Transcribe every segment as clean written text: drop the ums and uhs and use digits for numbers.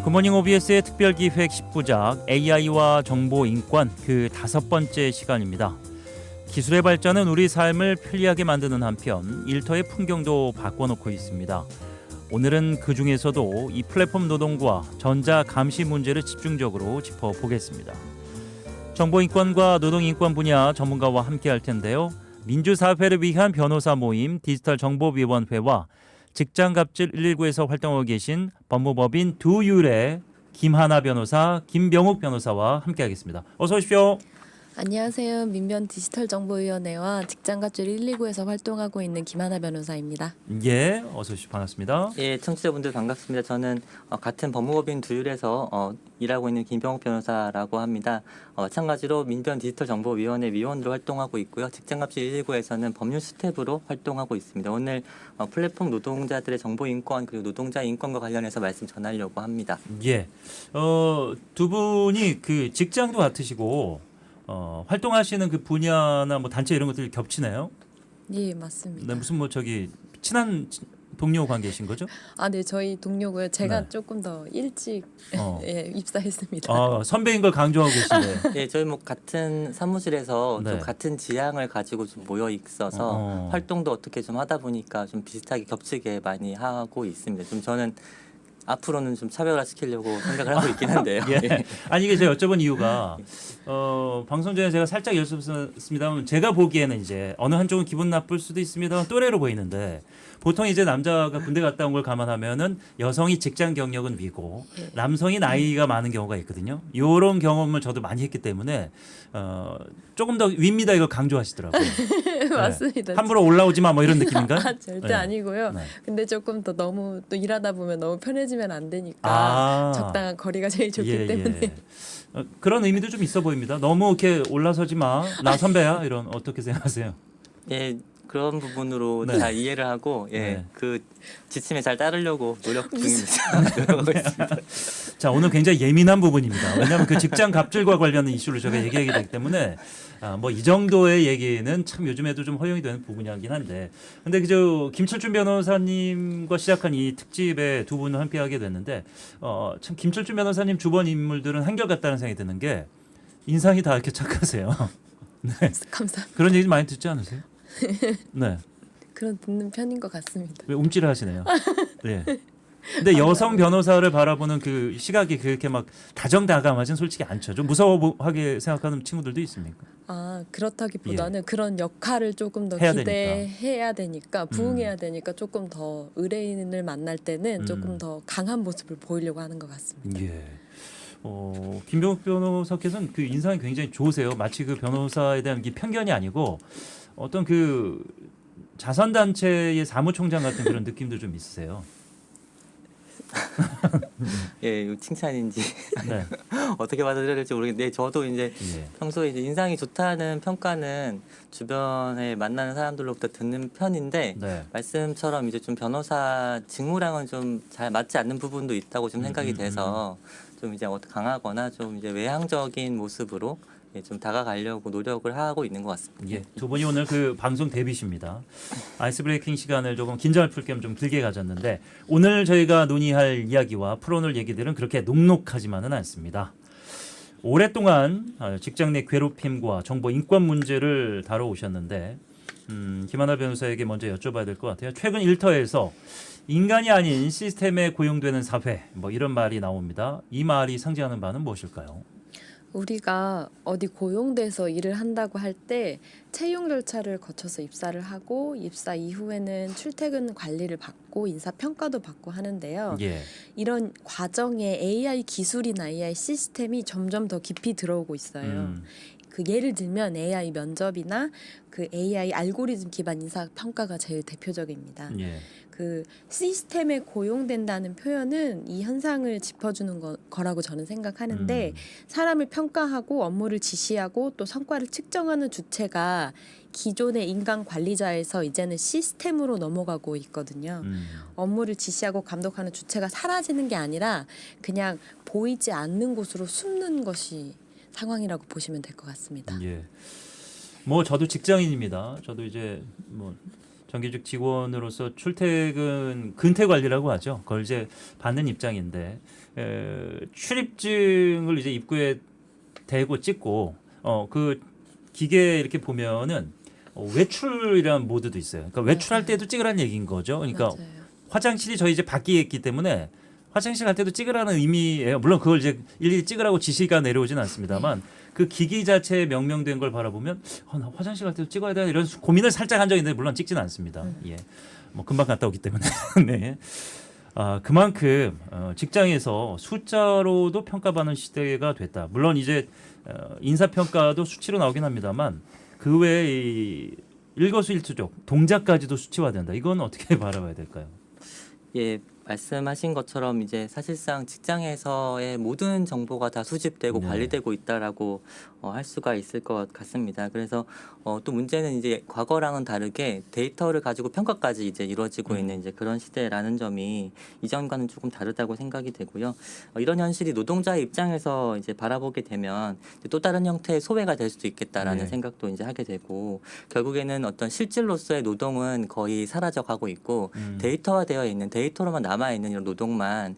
굿모닝 OBS의 특별기획 10부작 AI와 정보인권 그 5번째 시간입니다. 기술의 발전은 우리 삶을 편리하게 만드는 한편 일터의 풍경도 바꿔놓고 있습니다. 오늘은 그 중에서도 이 플랫폼 노동과 전자 감시 문제를 집중적으로 짚어보겠습니다. 정보인권과 노동인권 분야 전문가와 함께 할 텐데요. 민주사회를 위한 변호사 모임 디지털정보위원회와 직장갑질 119에서 활동하고 계신 법무법인 두율의 김하나 변호사, 김병욱 변호사와 함께하겠습니다. 어서 오십시오. 안녕하세요. 민변 디지털정보위원회와 직장갑질 129에서 활동하고 있는 김하나 변호사입니다. 예, 어서 오십시오. 반갑습니다. 예, 청취자분들 반갑습니다. 저는 같은 법무법인 두율에서 일하고 있는 김병욱 변호사라고 합니다. 마찬가지로 민변 디지털정보위원회 위원으로 활동하고 있고요. 직장갑질 119에서는 법률 스텝으로 활동하고 있습니다. 오늘 플랫폼 노동자들의 정보인권 그리고 노동자 인권과 관련해서 말씀 전하려고 합니다. 예, 두 분이 그 직장도 같으시고 활동하시는 그 분야나 뭐 단체 이런 것들이 겹치나요? 예, 맞습니다. 네, 무슨 뭐 친한 동료 관계이신 거죠? 아, 네, 저희 동료고요. 제가 네. 조금 더 일찍 예, 입사했습니다. 선배인 걸 강조하고 계신데. 예, 저희 뭐 같은 사무실에서 네. 좀 같은 지향을 가지고 좀 모여 있어서 활동도 어떻게 좀 하다 보니까 좀 비슷하게 겹치게 많이 하고 있습니다. 좀 저는 앞으로는 좀 차별화 시키려고 생각을 하고 있긴 한데요. 예. 아니 이게 제가 여쭤본 이유가 방송 전에 제가 살짝 여쭤봤습니다만 제가 보기에는 이제 어느 한쪽은 기분 나쁠 수도 있습니다만 또래로 보이는데 보통 이제 남자가 군대 갔다 온 걸 감안하면은 여성이 직장 경력은 위고 남성이 나이가 많은 경우가 있거든요. 이런 경험을 저도 많이 했기 때문에 조금 더 위입니다 이걸 강조하시더라고요. 맞습니다. 함부로 올라오지 마 뭐 이런 느낌인가요? 아, 절대 네. 아니고요. 네. 근데 조금 더 너무 또 일하다 보면 너무 편해지면 안 되니까 적당한 거리가 제일 좋기 때문에. 그런 의미도 좀 있어 보입니다. 너무 이렇게 올라서지 마. 나 선배야. 이런 어떻게 생각하세요? 예, 그런 부분으로 네. 잘 이해를 하고 네. 그 지침에 잘 따르려고 노력 중입니다. 노력하고 있습니다. 자, 오늘 굉장히 예민한 부분입니다. 왜냐하면 그 직장 갑질과 관련된 이슈를 제가 얘기하게 되기 때문에 뭐 이 정도의 얘기는 참 요즘에도 좀 허용이 되는 부분이긴 한데 근데 그저 김철준 변호사님과 시작한 이 특집에 두 분을 함께하게 됐는데 참 김철준 변호사님 주변 인물들은 한결같다는 생각이 드는 게 인상이 다 이렇게 착하세요. 네. 감사합니다. 그런 얘기 많이 듣지 않으세요? 네. 그런 듣는 편인 것 같습니다. 왜 움찔을 하시네요. 네. 근데 여성 변호사를 바라보는 그 시각이 그렇게 막 다정다감하진 솔직히 않죠. 좀 무서워하게 생각하는 친구들도 있습니까? 아, 그렇다기보다는 그런 역할을 조금 더 해야 기대해야 되니까 부응해야 되니까 조금 더 의뢰인을 만날 때는 조금 더 강한 모습을 보이려고 하는 것 같습니다. 예. 김병욱 변호사께서는 그 인상이 굉장히 좋으세요. 마치 그 변호사에 대한 게 편견이 아니고 어떤 그 자선단체의 사무총장 같은 그런 느낌도 좀 있으세요. 예, 이거 칭찬인지 네. 어떻게 받아들여야 될지 모르겠는데 저도 이제 예. 평소에 이제 인상이 좋다는 평가는 주변에 만나는 사람들로부터 듣는 편인데 네. 말씀처럼 이제 좀 변호사 직무랑은 좀 잘 맞지 않는 부분도 있다고 좀 생각이 돼서 좀 이제 강하거나 좀 이제 외향적인 모습으로 좀 다가가려고 노력을 하고 있는 것 같습니다. 예, 두 분이 오늘 그 방송 데뷔십니다. 아이스 브레이킹 시간을 조금 긴장을 풀 겸 좀 길게 가졌는데 오늘 저희가 논의할 이야기와 풀어놓을 얘기들은 그렇게 녹록하지만은 않습니다. 오랫동안 직장 내 괴롭힘과 정보 인권 문제를 다뤄오셨는데 김하나 변호사에게 먼저 여쭤봐야 될 것 같아요. 최근 일터에서 인간이 아닌 시스템에 고용되는 사회 뭐 이런 말이 나옵니다. 이 말이 상징하는 바는 무엇일까요? 우리가 어디 고용돼서 일을 한다고 할 때 채용 절차를 거쳐서 입사를 하고 입사 이후에는 출퇴근 관리를 받고 인사 평가도 받고 하는데요. 예. 이런 과정에 AI 기술이나 AI 시스템이 점점 더 깊이 들어오고 있어요. 그 예를 들면 AI 면접이나 그 AI 알고리즘 기반 인사 평가가 제일 대표적입니다. 예. 그 시스템에 고용된다는 표현은 이 현상을 짚어주는 거라고 저는 생각하는데 사람을 평가하고 업무를 지시하고 또 성과를 측정하는 주체가 기존의 인간 관리자에서 이제는 시스템으로 넘어가고 있거든요. 업무를 지시하고 감독하는 주체가 사라지는 게 아니라 그냥 보이지 않는 곳으로 숨는 것이 상황이라고 보시면 될 것 같습니다. 예. 뭐 저도 직장인입니다. 저도 이제 뭐 정규직 직원으로서 출퇴근 근태 관리라고 하죠. 그걸 이제 받는 입장인데 출입증을 이제 입구에 대고 찍고 그 기계 이렇게 보면은 외출이라는 모드도 있어요. 그러니까 외출할 때도 찍으라는 얘기인 거죠. 그러니까 맞아요. 화장실이 저희 이제 바뀌어 있기 때문에 화장실 갈 때도 찍으라는 의미예요. 물론 그걸 이제 일일이 찍으라고 지시가 내려오진 않습니다만 그 기기 자체에 명명된 걸 바라보면 나 화장실 갈 때도 찍어야 되나 이런 고민을 살짝 한 적이 있는데 물론 찍지는 않습니다. 예, 뭐 금방 갔다 오기 때문에. 네. 그만큼 직장에서 숫자로도 평가받는 시대가 됐다. 물론 이제 인사평가도 수치로 나오긴 합니다만 그 외에 이 일거수일투족 동작까지도 수치화된다. 이건 어떻게 바라봐야 될까요? 예, 말씀하신 것처럼 이제 사실상 직장에서의 모든 정보가 다 수집되고 네. 관리되고 있다라고 할 수가 있을 것 같습니다. 그래서 또 문제는 이제 과거랑은 다르게 데이터를 가지고 평가까지 이제 이루어지고 있는 이제 그런 시대라는 점이 이전과는 조금 다르다고 생각이 되고요. 이런 현실이 노동자의 입장에서 이제 바라보게 되면 이제 또 다른 형태의 소외가 될 수도 있겠다라는 네. 생각도 이제 하게 되고 결국에는 어떤 실질로서의 노동은 거의 사라져 가고 있고 데이터화되어 있는 데이터로만 남아 있는 이런 노동만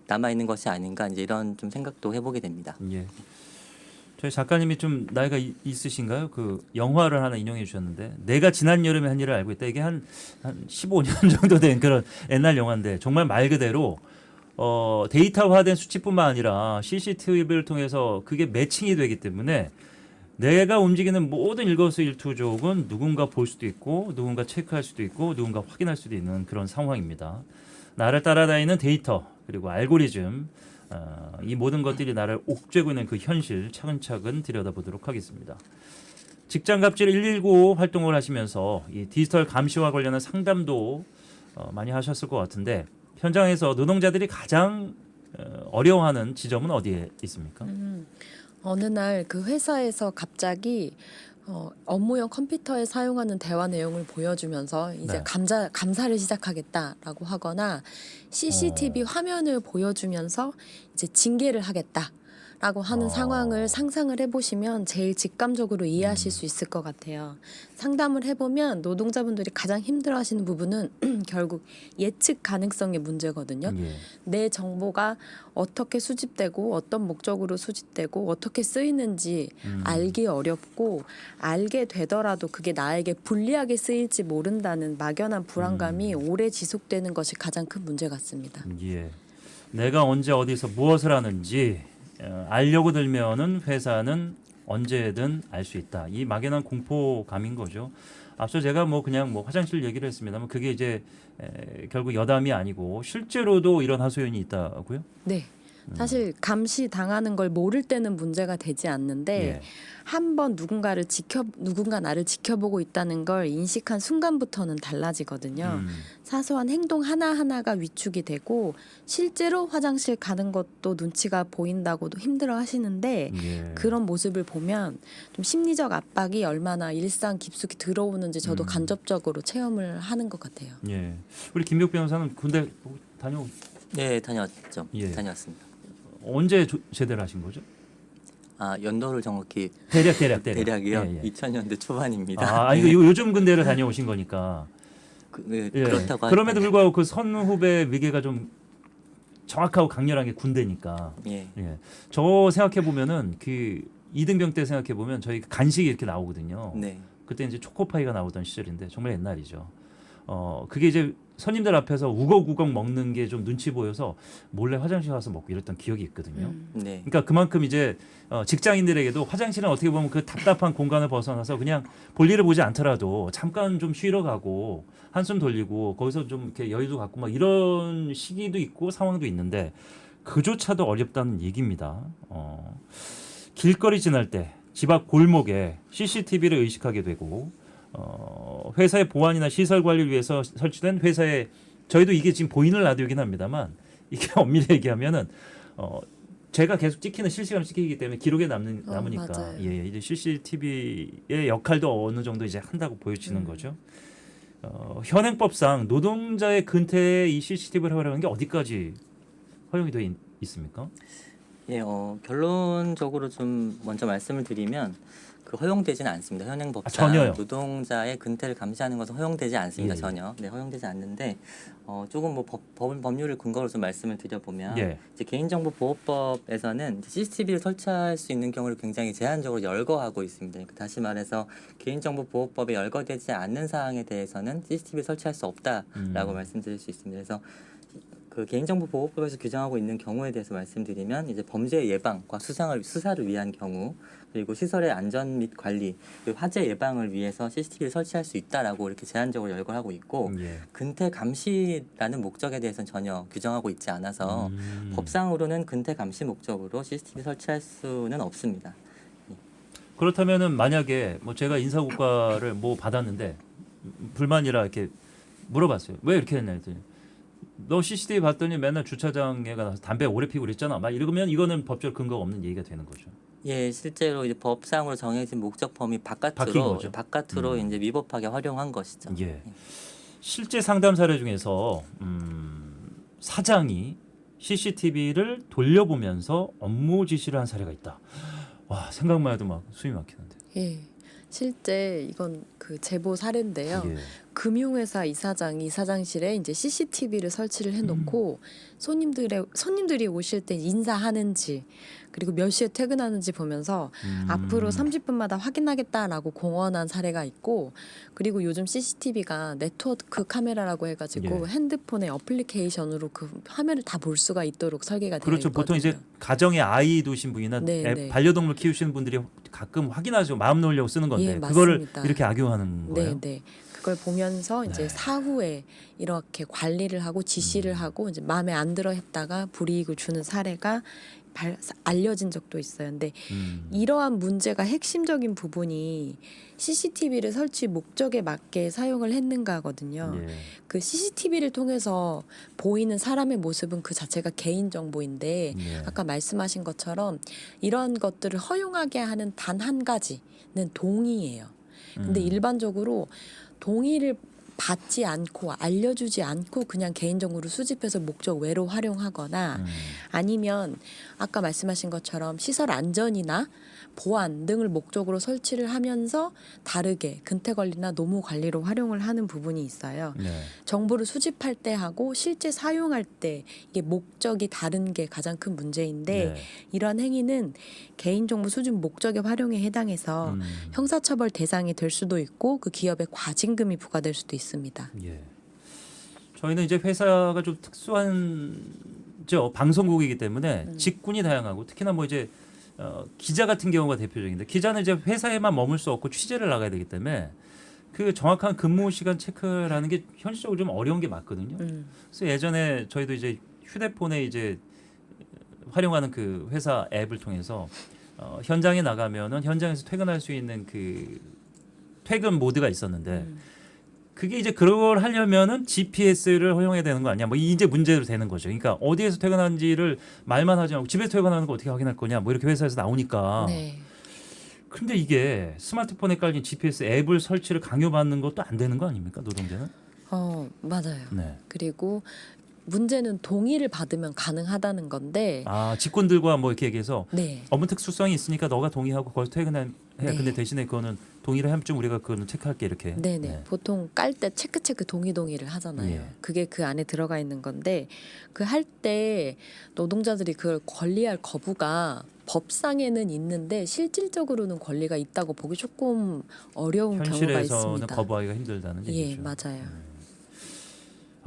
남아 있는 것이 아닌가 이제 이런 좀 생각도 해보게 됩니다. 예. 저희 작가님이 좀 나이가 있으신가요? 그 영화를 하나 인용해 주셨는데 내가 지난 여름에 한 일을 알고 있다. 이게 한 15년 정도 된 그런 옛날 영화인데 정말 말 그대로 데이터화된 수치뿐만 아니라 CCTV를 통해서 그게 매칭이 되기 때문에 내가 움직이는 모든 일거수일투족은 누군가 볼 수도 있고 누군가 체크할 수도 있고 누군가 확인할 수도 있는 그런 상황입니다. 나를 따라다니는 데이터 그리고 알고리즘 이 모든 것들이 나를 옥죄고 있는 그 현실 차근차근 들여다보도록 하겠습니다. 직장갑질 119 활동을 하시면서 이 디지털 감시와 관련한 상담도 많이 하셨을 것 같은데 현장에서 노동자들이 가장 어려워하는 지점은 어디에 있습니까? 어느 날 그 회사에서 갑자기 업무용 컴퓨터에 사용하는 대화 내용을 보여주면서 이제 네. 감사를 시작하겠다라고 하거나 CCTV 화면을 보여주면서 이제 징계를 하겠다라고 하는 상황을 상상을 해보시면 제일 직감적으로 이해하실 수 있을 것 같아요. 상담을 해보면 노동자분들이 가장 힘들어하시는 부분은 결국 예측 가능성의 문제거든요. 예. 내 정보가 어떻게 수집되고 어떤 목적으로 수집되고 어떻게 쓰이는지 알기 어렵고 알게 되더라도 그게 나에게 불리하게 쓰일지 모른다는 막연한 불안감이 오래 지속되는 것이 가장 큰 문제 같습니다. 예. 내가 언제 어디서 무엇을 하는지 알려고 들면은 회사는 언제든 알 수 있다. 이 막연한 공포감인 거죠. 앞서 제가 그냥 화장실 얘기를 했습니다만 그게 이제 결국 여담이 아니고 실제로도 이런 하소연이 있다고요? 네. 사실 감시 당하는 걸 모를 때는 문제가 되지 않는데 예. 한번 누군가 나를 지켜보고 있다는 걸 인식한 순간부터는 달라지거든요. 사소한 행동 하나하나가 위축이 되고 실제로 화장실 가는 것도 눈치가 보인다고도 힘들어 하시는데 예. 그런 모습을 보면 좀 심리적 압박이 얼마나 일상 깊숙이 들어오는지 저도 간접적으로 체험을 하는 것 같아요. 예. 우리 김미옥 변호사는 군대 네, 다녀왔죠. 예. 다녀왔습니다. 언제 제대를 하신 거죠? 연도를 정확히 대략이요. 대략이요. 2000년대 초반입니다. 이거 요즘 군대를 다녀오신 거니까. 네, 예. 그렇다고 그럼에도 불구하고 그 선후배 위계가 좀 정확하고 강렬한 게 군대니까. 예. 예. 저 생각해 보면은 그 이등병 때 생각해 보면 저희 간식이 이렇게 나오거든요. 네. 그때 이제 초코파이가 나오던 시절인데 정말 옛날이죠. 그게 이제 손님들 앞에서 우걱우걱 먹는 게 좀 눈치 보여서 몰래 화장실 가서 먹고 이랬던 기억이 있거든요. 네. 그러니까 그만큼 이제 직장인들에게도 화장실은 어떻게 보면 그 답답한 공간을 벗어나서 그냥 볼일을 보지 않더라도 잠깐 좀 쉬러 가고 한숨 돌리고 거기서 좀 이렇게 여유도 갖고 막 이런 시기도 있고 상황도 있는데 그조차도 어렵다는 얘기입니다. 길거리 지날 때 집 앞 골목에 CCTV를 의식하게 되고 회사의 보안이나 시설 관리를 위해서 설치된 회사에 저희도 이게 지금 보이는 라디오긴 합니다만 이게 엄밀히 얘기하면은 제가 계속 찍히는 실시간 찍히기 때문에 기록에 남으니까 맞아요. 예, 이제 CCTV의 역할도 어느 정도 이제 한다고 보여지는 거죠. 현행법상 노동자의 근태에 이 CCTV를 활용하는 게 어디까지 허용이 되어 있습니까? 예, 결론적으로 좀 먼저 말씀을 드리면 허용되지는 않습니다. 현행 법상 전혀요? 노동자의 근태를 감시하는 것은 허용되지 않습니다. 예, 예. 전혀. 네, 허용되지 않는데 조금 뭐 법률을 근거로 좀 말씀을 드려보면 예. 이제 개인정보보호법에서는 CCTV를 설치할 수 있는 경우를 굉장히 제한적으로 열거하고 있습니다. 그러니까 다시 말해서 개인정보보호법에 열거되지 않는 사항에 대해서는 CCTV를 설치할 수 없다라고 말씀드릴 수 있습니다. 그래서 그 개인정보보호법에서 규정하고 있는 경우에 대해서 말씀드리면 이제 범죄 예방과 수사를 위한 경우 그리고 시설의 안전 및 관리 그리고 화재 예방을 위해서 CCTV를 설치할 수 있다라고 이렇게 제한적으로 열거하고 있고 예. 근태 감시라는 목적에 대해서는 전혀 규정하고 있지 않아서 법상으로는 근태 감시 목적으로 CCTV 설치할 수는 없습니다. 그렇다면은 만약에 뭐 제가 인사고과를 뭐 받았는데 불만이라 이렇게 물어봤어요. 왜 이렇게 했냐 했더니 너 CCTV 봤더니 맨날 주차장에 가서 담배 오래 피우고 그랬잖아. 막 이러면 이거는 법적 근거가 없는 얘기가 되는 거죠. 예, 실제로 이제 법상으로 정해진 목적 범위 바뀐 바깥으로 거죠. 이제 위법하게 활용한 것이죠. 예. 실제 상담 사례 중에서 사장이 CCTV를 돌려보면서 업무 지시를 한 사례가 있다. 와, 생각만 해도 막 숨이 막히는데. 예. 실제 이건 그 제보 사례인데요. 예. 금융회사 이사장이 이사장실에 이제 CCTV를 설치를 해놓고 손님들이 오실 때 인사하는지 그리고 몇 시에 퇴근하는지 보면서 앞으로 30분마다 확인하겠다라고 공언한 사례가 있고 그리고 요즘 CCTV가 네트워크 카메라라고 해가지고 예. 핸드폰의 어플리케이션으로 그 화면을 다 볼 수가 있도록 설계가 되어 그렇죠. 있거든요. 보통 이제 가정에 아이 두신 분이나 네, 네. 반려동물 키우시는 분들이 가끔 확인하죠. 마음 놓으려고 쓰는 건데 예, 그거를 맞습니다. 이렇게 악용하는 거예요. 네, 네. 그걸 보면서 이제 네. 사후에 이렇게 관리를 하고 지시를 하고 이제 마음에 안 들어 했다가 불이익을 주는 사례가 알려진 적도 있어요. 근데 이러한 문제가 핵심적인 부분이 CCTV를 설치 목적에 맞게 사용을 했는가거든요. 예. 그 CCTV를 통해서 보이는 사람의 모습은 그 자체가 개인 정보인데 예. 아까 말씀하신 것처럼 이런 것들을 허용하게 하는 단 한 가지는 동의예요. 근데 일반적으로 동의를 받지 않고 알려주지 않고 그냥 개인정보를 수집해서 목적 외로 활용하거나 아니면 아까 말씀하신 것처럼 시설 안전이나 보안 등을 목적으로 설치를 하면서 다르게 근태 관리나 노무 관리로 활용을 하는 부분이 있어요. 네. 정보를 수집할 때 하고 실제 사용할 때 이게 목적이 다른 게 가장 큰 문제인데 네. 이러한 행위는 개인정보 수집 목적의 활용에 해당해서 형사처벌 대상이 될 수도 있고 그 기업에 과징금이 부과될 수도 있습니다. 예. 저희는 이제 회사가 좀 특수한 방송국이기 때문에 직군이 다양하고 특히나 뭐 이제 기자 같은 경우가 대표적인데 기자는 이제 회사에만 머물 수 없고 취재를 나가야 되기 때문에 그 정확한 근무 시간 체크라는 게 현실적으로 좀 어려운 게 맞거든요. 그래서 예전에 저희도 이제 휴대폰에 이제 활용하는 그 회사 앱을 통해서 현장에 나가면은 현장에서 퇴근할 수 있는 그 퇴근 모드가 있었는데 그게 이제 그걸 하려면은 GPS를 허용해야 되는 거 아니야? 뭐 이제 문제로 되는 거죠. 그러니까 어디에서 퇴근하는지를 말만 하지 않고 집에서 퇴근하는 거 어떻게 확인할 거냐? 뭐 이렇게 회사에서 나오니까. 네. 근데 이게 스마트폰에 깔린 GPS 앱을 설치를 강요받는 것도 안 되는 거 아닙니까? 노동자는? 맞아요. 네. 그리고 문제는 동의를 받으면 가능하다는 건데 아, 직군들과 뭐 이렇게 얘기해서 네. 업무 특수성이 있으니까 너가 동의하고 거기서 퇴근해. 네. 근데 대신에 그거는 동의를 하면 좀 우리가 그거는 체크할게 이렇게. 네네. 네. 보통 깔 때 체크 동의를 하잖아요. 예. 그게 그 안에 들어가 있는 건데 그 할 때 노동자들이 그걸 권리할 거부가 법상에는 있는데 실질적으로는 권리가 있다고 보기 조금 어려운 경우가 현실에서는 있습니다. 거부하기가 힘들다는 예, 얘기죠. 맞아요.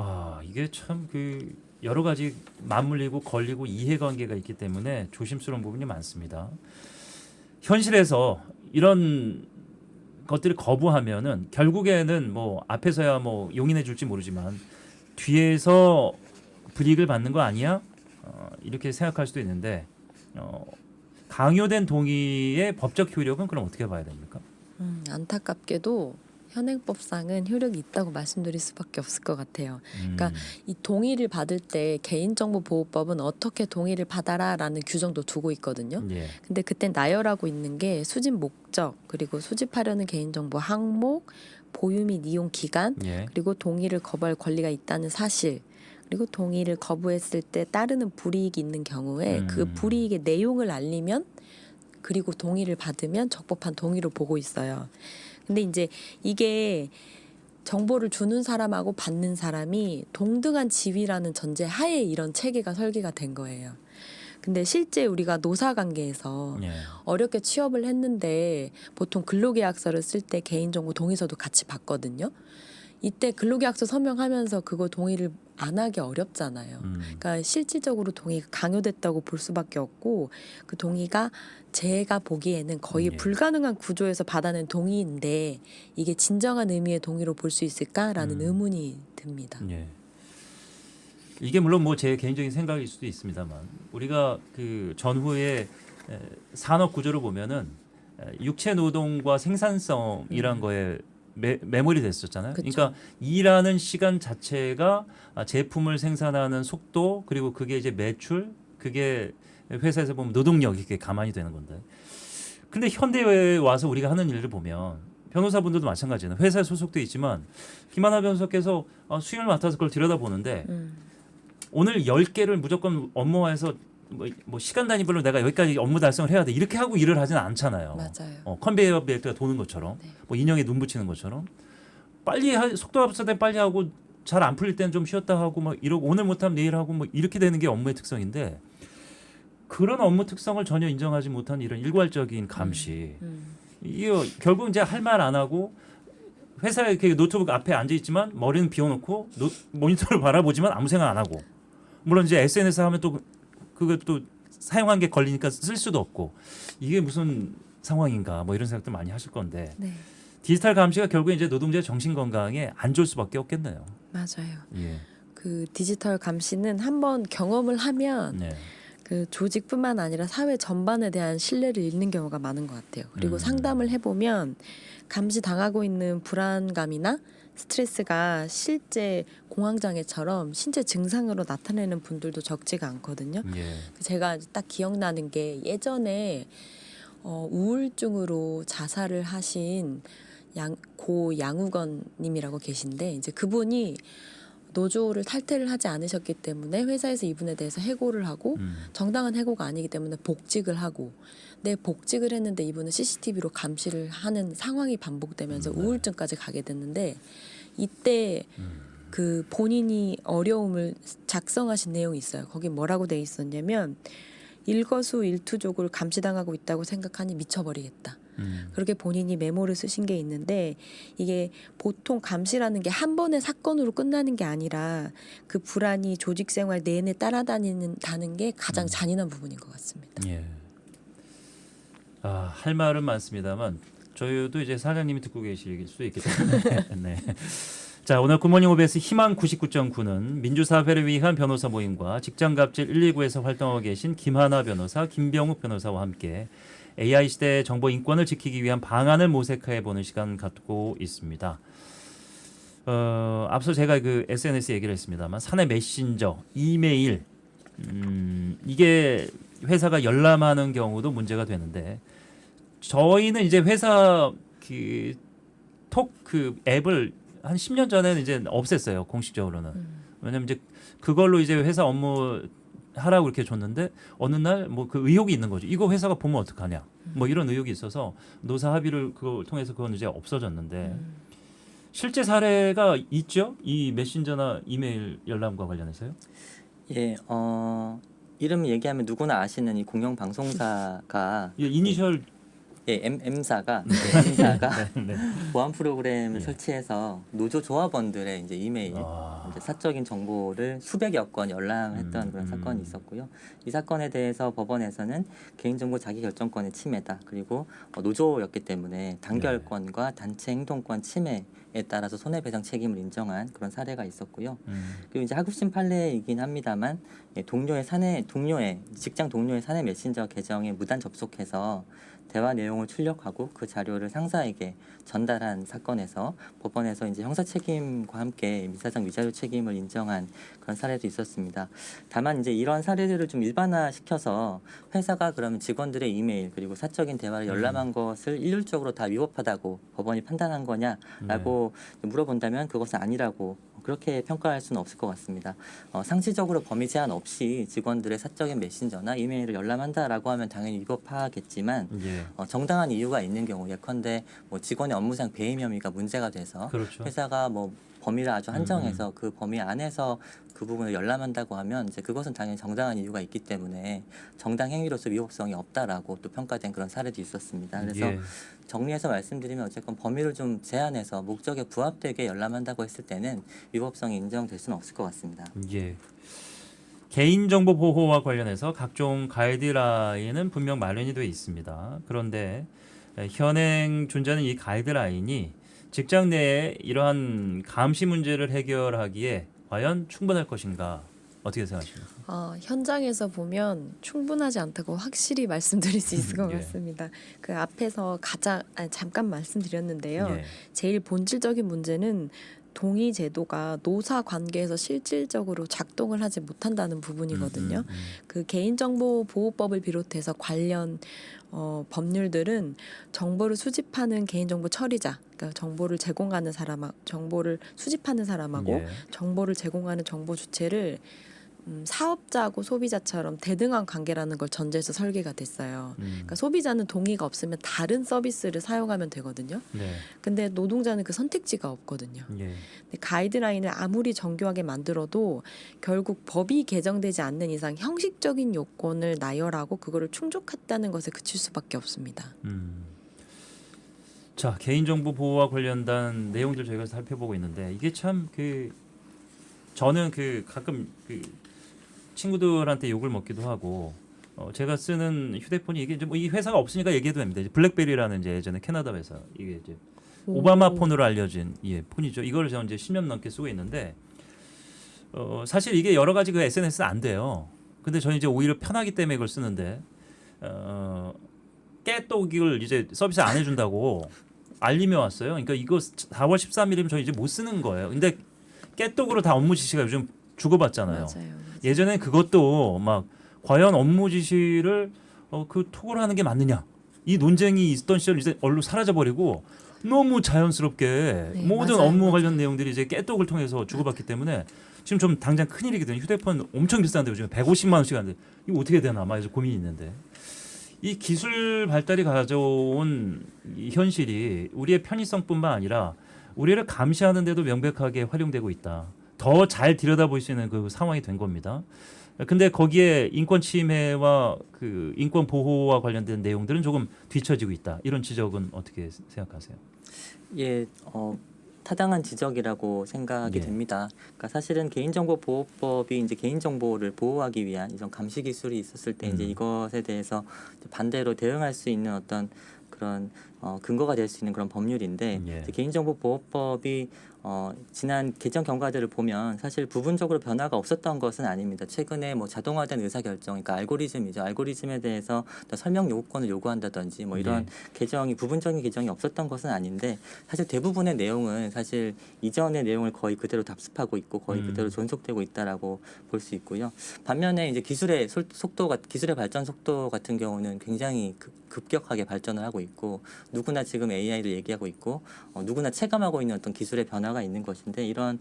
아, 이게 참 그 여러 가지 맞물리고 걸리고 이해관계가 있기 때문에 조심스러운 부분이 많습니다. 현실에서 이런 것들을 거부하면은 결국에는 뭐 앞에서야 뭐 용인해 줄지 모르지만 뒤에서 불이익을 받는 거 아니야? 이렇게 생각할 수도 있는데 강요된 동의의 법적 효력은 그럼 어떻게 봐야 됩니까? 안타깝게도 현행법상은 효력이 있다고 말씀드릴 수밖에 없을 것 같아요. 그러니까 이 동의를 받을 때 개인정보보호법은 어떻게 동의를 받아라라는 규정도 두고 있거든요. 예. 근데 그때 나열하고 있는 게 수집 목적, 그리고 수집하려는 개인정보 항목, 보유 및 이용 기간, 예. 그리고 동의를 거부할 권리가 있다는 사실, 그리고 동의를 거부했을 때 따르는 불이익이 있는 경우에 그 불이익의 내용을 알리면 그리고 동의를 받으면 적법한 동의로 보고 있어요. 근데 이제 이게 정보를 주는 사람하고 받는 사람이 동등한 지위라는 전제 하에 이런 체계가 설계가 된 거예요. 근데 실제 우리가 노사 관계에서 예. 어렵게 취업을 했는데 보통 근로계약서를 쓸 때 개인정보 동의서도 같이 받거든요. 이때 근로계약서 서명하면서 그거 동의를 안 하기 어렵잖아요. 그러니까 실질적으로 동의가 강요됐다고 볼 수밖에 없고 그 동의가 제가 보기에는 거의 예. 불가능한 구조에서 받아낸 동의인데 이게 진정한 의미의 동의로 볼 수 있을까라는 의문이 듭니다. 예. 이게 물론 뭐 제 개인적인 생각일 수도 있습니다만 우리가 그 전후의 산업 구조를 보면은 육체 노동과 생산성이란 거에 매몰이 됐었잖아요. 그쵸. 그러니까 일하는 시간 자체가 제품을 생산하는 속도 그리고 그게 이제 매출 그게 회사에서 보면 노동력이 이렇게 가만히 되는 건데. 근데 현대에 와서 우리가 하는 일을 보면 변호사분들도 마찬가지예요. 회사에 소속돼 있지만 김하나 변호사께서 수임을 맡아서 그걸 들여다보는데 오늘 10개를 무조건 업무화해서 뭐 시간 단위별로 내가 여기까지 업무 달성을 해야 돼 이렇게 하고 일을 하지는 않잖아요. 맞아요. 컨베이어 벨트가 도는 것처럼 네. 뭐 인형에 눈 붙이는 것처럼 빨리 속도가 없을 때 빨리 하고 잘 안 풀릴 때는 좀 쉬었다 하고 막 이러고 오늘 못하면 내일 하고 뭐 이렇게 되는 게 업무의 특성인데 그런 업무 특성을 전혀 인정하지 못한 이런 일괄적인 감시 이게 결국 이제 할 말 안 하고 회사에 이렇게 노트북 앞에 앉아 있지만 머리는 비워놓고 모니터를 바라보지만 아무 생각 안 하고 물론 이제 SNS 하면 또 그거 또 사용한 게 걸리니까 쓸 수도 없고 이게 무슨 상황인가 뭐 이런 생각도 많이 하실 건데 네, 디지털 감시가 결국에 이제 노동자의 정신 건강에 안 좋을 수밖에 없겠네요. 맞아요. 예. 그 디지털 감시는 한번 경험을 하면 네. 그 조직뿐만 아니라 사회 전반에 대한 신뢰를 잃는 경우가 많은 것 같아요. 그리고 상담을 해보면 감시 당하고 있는 불안감이나 스트레스가 실제 공황장애처럼 신체 증상으로 나타내는 분들도 적지가 않거든요. 예. 제가 딱 기억나는 게 예전에 우울증으로 자살을 하신 고 양우건님이라고 계신데 이제 그분이 노조를 탈퇴를 하지 않으셨기 때문에 회사에서 이분에 대해서 해고를 하고 정당한 해고가 아니기 때문에 복직을 하고 복직을 했는데 이분은 CCTV로 감시를 하는 상황이 반복되면서 우울증까지 가게 됐는데 이때 그 본인이 어려움을 작성하신 내용이 있어요. 거기 뭐라고 돼 있었냐면 일거수일투족을 감시당하고 있다고 생각하니 미쳐버리겠다. 그렇게 본인이 메모를 쓰신 게 있는데 이게 보통 감시라는 게 한 번의 사건으로 끝나는 게 아니라 그 불안이 조직 생활 내내 따라다니는다는 게 가장 잔인한 부분인 것 같습니다. 예. 할 말은 많습니다만 저희도 이제 사장님이 듣고 계실 수도 있기 때문에 네. 자, 오늘 굿모닝 OBS 희망 99.9는 민주사회를 위한 변호사 모임과 직장갑질 129에서 활동하고 계신 김하나 변호사, 김병욱 변호사와 함께 AI 시대의 정보 인권을 지키기 위한 방안을 모색해보는 시간 갖고 있습니다. 앞서 제가 그 SNS 얘기를 했습니다만 사내 메신저, 이메일 이게 회사가 열람하는 경우도 문제가 되는데 저희는 이제 회사 그 앱을 한 10년 전에는 이제 없앴어요 공식적으로는. 왜냐면 이제 그걸로 이제 회사 업무 하라고 이렇게 줬는데 어느 날 뭐 그 의혹이 있는 거죠. 이거 회사가 보면 어떡하냐. 뭐 이런 의혹이 있어서 노사 합의를 그걸 통해서 그건 이제 없어졌는데 실제 사례가 있죠? 이 메신저나 이메일 열람과 관련해서요? 예, 이름 얘기하면 누구나 아시는 이 공영 방송사가 예, 이니셜 M사가 네. 보안 프로그램을 예. 설치해서 노조 조합원들의 이제 이메일, 이제 사적인 정보를 수백여 건 열람했던 그런 사건이 있었고요. 이 사건에 대해서 법원에서는 개인정보 자기결정권의 침해다. 그리고 노조였기 때문에 단결권과 단체 행동권 침해에 따라서 손해배상 책임을 인정한 그런 사례가 있었고요. 그리고 이제 하급심 판례이긴 합니다만 직장 동료의 사내 메신저 계정에 무단 접속해서 대화 내용을 출력하고 그 자료를 상사에게 전달한 사건에서 법원에서 이제 형사 책임과 함께 민사상 위자료 책임을 인정한 그런 사례도 있었습니다. 다만 이제 이런 사례들을 좀 일반화시켜서 회사가 그러면 직원들의 이메일 그리고 사적인 대화를 열람한 것을 일률적으로 다 위법하다고 법원이 판단한 거냐라고 것으로 물어본다면 그것은 아니라고 그렇게 평가할 수는 없을 것 같습니다. 상시적으로 범위 제한 없이 직원들의 사적인 메신저나 이메일을 열람한다라고 하면 당연히 위법하겠지만 예. 정당한 이유가 있는 경우 예컨대 뭐 직원의 업무상 배임 혐의가 문제가 돼서 그렇죠. 회사가 뭐 범위를 아주 한정해서 그 범위 안에서 그 부분을 열람한다고 하면 이제 그것은 당연히 정당한 이유가 있기 때문에 정당 행위로서 위법성이 없다라고 또 평가된 그런 사례도 있었습니다. 그래서 예. 정리해서 말씀드리면 어쨌건 범위를 좀 제한해서 목적에 부합되게 열람한다고 했을 때는 위법성이 인정될 수는 없을 것 같습니다. 예. 개인정보 보호와 관련해서 각종 가이드라인은 분명 마련이 돼 있습니다. 그런데 현행 존재하는 이 가이드라인이 직장 내에 이러한 감시 문제를 해결하기에 과연 충분할 것인가 어떻게 생각하십니까? 현장에서 보면 충분하지 않다고 확실히 말씀드릴 수 있을 것 예. 같습니다. 그 앞에서 잠깐 말씀드렸는데요. 예. 제일 본질적인 문제는 동의 제도가 노사 관계에서 실질적으로 작동을 하지 못한다는 부분이거든요. 그 개인정보보호법을 비롯해서 관련 법률들은 정보를 수집하는 개인정보 처리자, 그러니까 정보를 제공하는 사람, 정보를 수집하는 사람하고 예. 정보를 제공하는 정보 주체를 사업자하고 소비자처럼 대등한 관계라는 걸 전제해서 설계가 됐어요. 그러니까 소비자는 동의가 없으면 다른 서비스를 사용하면 되거든요. 네. 근데 노동자는 그 선택지가 없거든요. 예. 근데 가이드라인을 아무리 정교하게 만들어도 결국 법이 개정되지 않는 이상 형식적인 요건을 나열하고 그거를 충족했다는 것에 그칠 수밖에 없습니다. 자, 개인정보 보호와 관련된 내용들 저희가 살펴보고 있는데 이게 참 저는 가끔 친구들한테 욕을 먹기도 하고 제가 쓰는 휴대폰이 이게 이 회사가 없으니까 얘기해도 됩니다. 이제 블랙베리라는 이제 예전에 캐나다 회사 이게 이제 오바마 폰으로 알려진 폰이죠. 이거를 저는 이제 10년 넘게 쓰고 있는데 사실 이게 여러 가지 그 SNS는 안 돼요. 근데 저는 이제 오히려 편하기 때문에 이걸 쓰는데 깨똑이를 이제 서비스 안 해준다고 알림이 왔어요. 그러니까 이거 4월 13일이면 저희 이제 못 쓰는 거예요. 근데 깨똑으로 다 업무 지시가 요즘 주고받잖아요. 맞아요. 예전에 그것도 막 과연 업무 지시를 그 톡을 하는 게 맞느냐 이 논쟁이 있던 시절 이제 얼른 사라져 버리고 너무 자연스럽게 네, 모든 맞아요. 업무 관련 내용들이 이제 깨똑을 통해서 주고받기 때문에 지금 좀 당장 큰일이거든요. 휴대폰 엄청 비싼데 요즘 150만 원씩 하는데 이거 어떻게 해야 되나 막 이제 고민이 있는데 이 기술 발달이 가져온 이 현실이 우리의 편의성뿐만 아니라 우리를 감시하는 데도 명백하게 활용되고 있다. 더 잘 들여다볼 수 있는 그 상황이 된 겁니다. 근데 거기에 인권 침해와 그 인권 보호와 관련된 내용들은 조금 뒤처지고 있다. 이런 지적은 어떻게 생각하세요? 예, 타당한 지적이라고 생각이 예. 됩니다. 그러니까 사실은 개인정보보호법이 이제 개인정보를 보호하기 위한 이런 감시 기술이 있었을 때 이제 이것에 대해서 반대로 대응할 수 있는 어떤 그런 근거가 될 수 있는 그런 법률인데 예. 이제 개인정보보호법이 지난 개정 경과들을 보면 사실 부분적으로 변화가 없었던 것은 아닙니다. 최근에 뭐 자동화된 의사결정, 그러니까 알고리즘이죠. 알고리즘에 대해서 더 설명 요구권을 요구한다든지 뭐 이런 개정이 부분적인 개정이 없었던 것은 아닌데 사실 대부분의 내용은 사실 이전의 내용을 거의 그대로 답습하고 있고 거의 그대로 존속되고 있다라고 볼 수 있고요. 반면에 이제 기술의 발전 속도 같은 경우는 굉장히 급격하게 발전을 하고 있고 누구나 지금 AI를 얘기하고 있고 누구나 체감하고 있는 어떤 기술의 변화가 있는 것인데 이런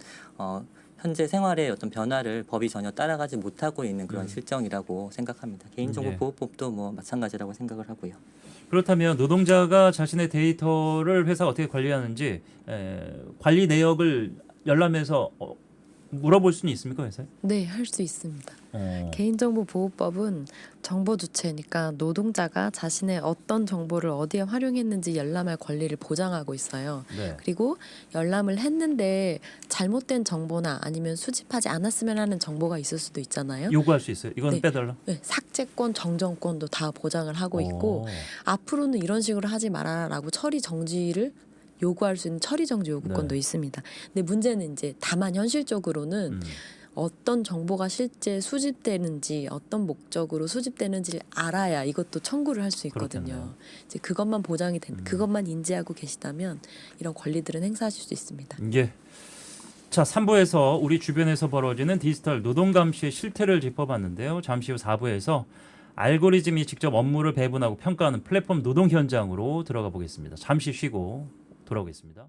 현재 생활의 어떤 변화를 법이 전혀 따라가지 못하고 있는 그런 실정이라고 생각합니다. 개인정보보호법도 뭐 마찬가지라고 생각을 하고요. 그렇다면 노동자가 자신의 데이터를 회사가 어떻게 관리하는지 관리 내역을 열람해서 물어볼 수는 있습니까 회사에? 네, 할 수 있습니다. 개인정보보호법은 정보 주체니까 노동자가 자신의 어떤 정보를 어디에 활용했는지 열람할 권리를 보장하고 있어요. 네. 그리고 열람을 했는데 잘못된 정보나 아니면 수집하지 않았으면 하는 정보가 있을 수도 있잖아요. 요구할 수 있어요. 이건 네. 빼달라. 네, 삭제권, 정정권도 다 보장을 하고 있고 앞으로는 이런 식으로 하지 말아라라고 처리 정지를 요구할 수 있는 처리 정지 요구권도 있습니다. 근데 문제는 이제 다만 현실적으로는 어떤 정보가 실제 수집되는지 어떤 목적으로 수집되는지를 알아야 이것도 청구를 할 수 있거든요. 그렇겠네요. 이제 그것만 보장이 그것만 인지하고 계시다면 이런 권리들은 행사하실 수 있습니다. 예. 자, 3부에서 우리 주변에서 벌어지는 디지털 노동 감시의 실태를 짚어봤는데요. 잠시 후 4부에서 알고리즘이 직접 업무를 배분하고 평가하는 플랫폼 노동 현장으로 들어가 보겠습니다. 잠시 쉬고 돌아오겠습니다.